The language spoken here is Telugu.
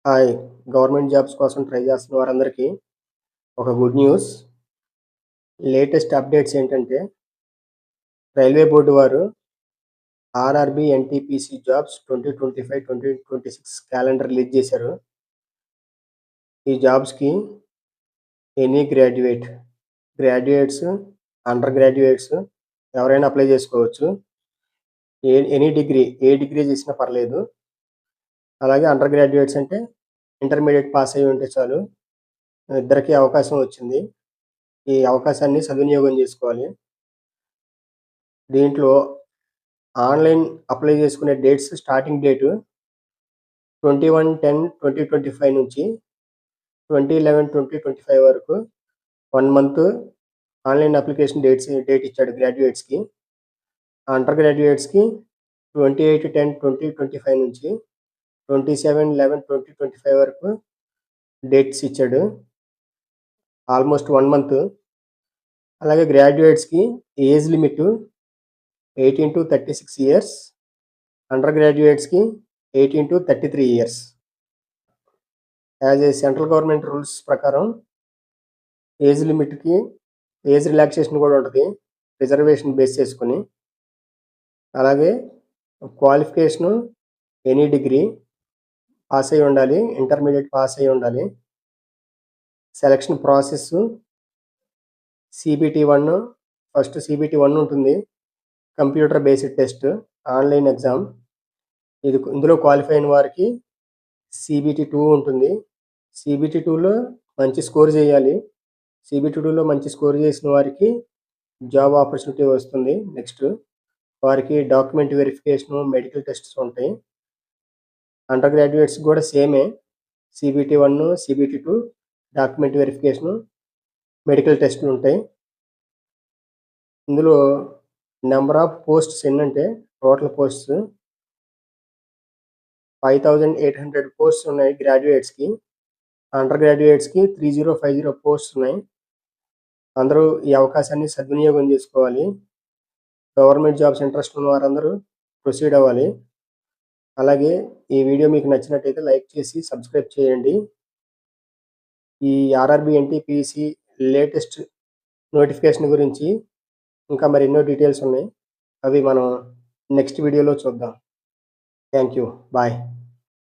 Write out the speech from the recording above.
హాయ్! గవర్నమెంట్ జాబ్స్ కోసం ట్రై చేస్తున్న వారందరికీ ఒక గుడ్ న్యూస్. లేటెస్ట్ అప్డేట్స్ ఏంటంటే, రైల్వే బోర్డ్ వారు RRB, NTPC jobs 2025, 2026 calendar release చేశారు. ఈ జాబ్స్‌కి ఎనీ గ్రాడ్యుయేట్స్, అండర్ గ్రాడ్యుయేట్స్ ఎవరైనా అప్లై చేసుకోవచ్చు. ఎనీ డిగ్రీ, ఏ డిగ్రీ చేసినా పర్లేదు. అలాగే అండర్ గ్రాడ్యుయేట్స్ అంటే ఇంటర్మీడియేట్ పాస్ అయ్యి ఉంటే చాలు. ఇద్దరికీ అవకాశం వచ్చింది. ఈ అవకాశాన్ని సద్వినియోగం చేసుకోవాలి. దీంట్లో ఆన్‌లైన్ అప్లై చేసుకునే స్టార్టింగ్ డేటు 21/10/2025 నుంచి 20/11/2025 వరకు 1 మంత్ ఆన్‌లైన్ అప్లికేషన్ డేట్ ఇచ్చాడు గ్రాడ్యుయేట్స్‌కి. అండర్ గ్రాడ్యుయేట్స్‌కి 28/10/2025 నుంచి 27/11/2025 వరకు డేట్స్ ఇచ్చాడు. Almost 1 month. అలాగే గ్రాడ్యుయేట్స్‌కి ఏజ్ లిమిట్ 18-36 ఇయర్స్. అండర్ గ్రాడ్యుయేట్స్‌కి 18-33 years. As a central government rules ప్రకారం ఏజ్ లిమిట్‌కి ఏజ్ రిలాక్సేషన్ కూడా ఉంటది. రిజర్వేషన్ బేస్ చేసుకొని. అలాగే క్వాలిఫికేషను ఎనీ డిగ్రీ పాస్ అయ్యి ఉండాలి. ఇంటర్మీడియేట్ పాస్ అయ్యి ఉండాలి. Selection process CBT 1 first CBT 1 ఉంటుంది. Computer based test, online exam. ఇందులో క్వాలిఫై అయిన వారికి సీబీటీ 2 ఉంటుంది. సీబీటీ 2లో మంచి స్కోర్ చేయాలి. సీబీటీ 2లో మంచి స్కోర్ చేసిన వారికి జాబ్ ఆపర్చునిటీ వస్తుంది. నెక్స్ట్ వారికి డాక్యుమెంట్ వెరిఫికేషను, మెడికల్ టెస్ట్స్ ఉంటాయి. అండర్ గ్రాడ్యుయేట్స్ కూడా సేమే. CBT 1, CBT 2 document verification, medical టెస్టులు ఉంటాయి. ఇందులో నెంబర్ ఆఫ్ పోస్ట్స్ ఎన్నంటే టోటల్ పోస్ట్స్ 5800 పోస్ట్స్ ఉన్నాయి గ్రాడ్యుయేట్స్‌కి. అండర్ గ్రాడ్యుయేట్స్‌కి 3050 పోస్ట్స్ ఉన్నాయి. అందరూ ఈ అవకాశాన్ని సద్వినియోగం చేసుకోవాలి. గవర్నమెంట్ జాబ్స్ ఇంట్రెస్ట్ ఉన్న వారందరూ ప్రొసీడ్ అవ్వాలి. అలాగే ఈ వీడియో మీకు నచ్చినట్టయితే లైక్ చేసి సబ్స్క్రైబ్ చేయండి. ఈ ఆర్ఆర్‌బీ, ఎన్‌టీపీసీ లేటెస్ట్ నోటిఫికేషన్ గురించి ఇంకా మరెన్నో డీటెయిల్స్ ఉన్నాయి. అవి మనం నెక్స్ట్ వీడియోలో చూద్దాం. Thank you. బాయ్.